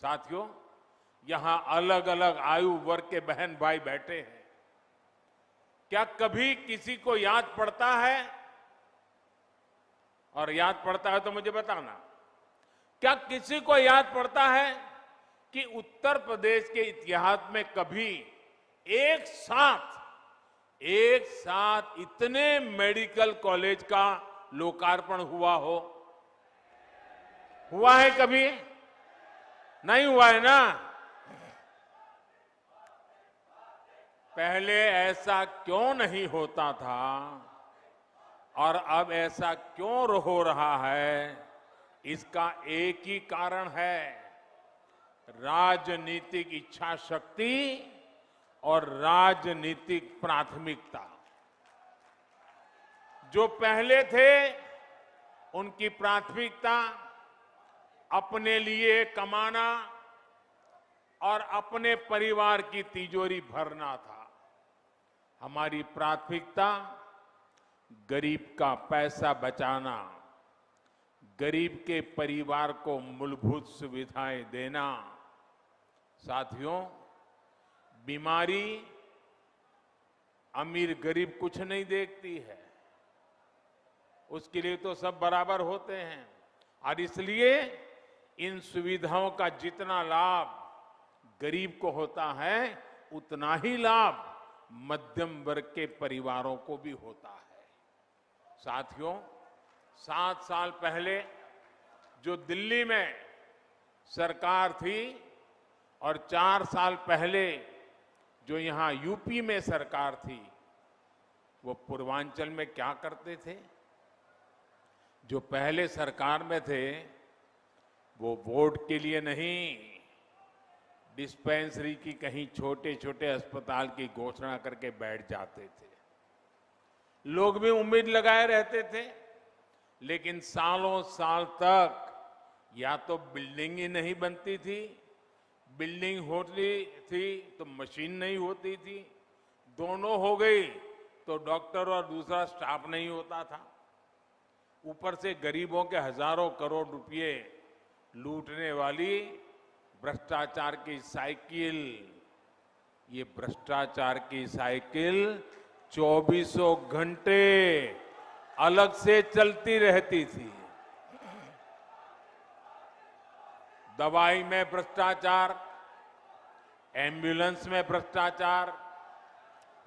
साथियों, यहां अलग अलग आयु वर्ग के बहन भाई बैठे हैं। क्या कभी किसी को याद पड़ता है, और याद पड़ता है तो मुझे बताना, क्या किसी को याद पड़ता है कि उत्तर प्रदेश के इतिहास में कभी एक साथ इतने मेडिकल कॉलेज का लोकार्पण हुआ हो? हुआ है कभी? नहीं हुआ है ना। पहले ऐसा क्यों नहीं होता था और अब ऐसा क्यों हो रहा है? इसका एक ही कारण है, राजनीतिक इच्छा शक्ति और राजनीतिक प्राथमिकता। जो पहले थे उनकी प्राथमिकता अपने लिए कमाना और अपने परिवार की तिजोरी भरना था। हमारी प्राथमिकता गरीब का पैसा बचाना, गरीब के परिवार को मूलभूत सुविधाएं देना। साथियों, बीमारी अमीर गरीब कुछ नहीं देखती है, उसके लिए तो सब बराबर होते हैं। और इसलिए इन सुविधाओं का जितना लाभ गरीब को होता है, उतना ही लाभ मध्यम वर्ग के परिवारों को भी होता है। साथियों, 7 साल पहले जो दिल्ली में सरकार थी और 4 साल पहले जो यहां यूपी में सरकार थी, वो पूर्वांचल में क्या करते थे? जो पहले सरकार में थे वो वोट के लिए नहीं, डिस्पेंसरी की कहीं छोटे छोटे अस्पताल की घोषणा करके बैठ जाते थे। लोग भी उम्मीद लगाए रहते थे, लेकिन सालों साल तक या तो बिल्डिंग ही नहीं बनती थी, बिल्डिंग होती थी तो मशीन नहीं होती थी, दोनों हो गई तो डॉक्टर और दूसरा स्टाफ नहीं होता था। ऊपर से गरीबों के हजारों करोड़ रुपए लूटने वाली भ्रष्टाचार की साइकिल, ये भ्रष्टाचार की साइकिल 24 घंटे अलग से चलती रहती थी। दवाई में भ्रष्टाचार, एम्बुलेंस में भ्रष्टाचार,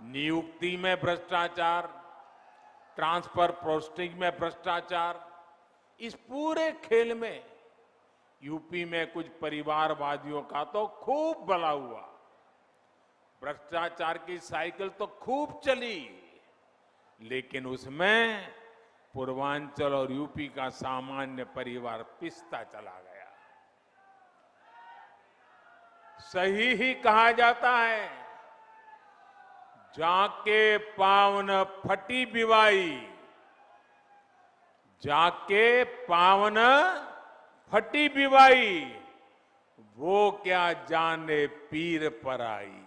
नियुक्ति में भ्रष्टाचार, ट्रांसफर पोस्टिंग में भ्रष्टाचार। इस पूरे खेल में यूपी में कुछ परिवारवादियों का तो खूब भला हुआ। भ्रष्टाचार की साइकिल तो खूब चली, लेकिन उसमें पूर्वांचल और यूपी का सामान्य परिवार पिसता चला गया। सही ही कहा जाता है, जाके पावन फटी बिवाई, जाके पावन फटी बिवाई, वो क्या जाने पीर पर आई।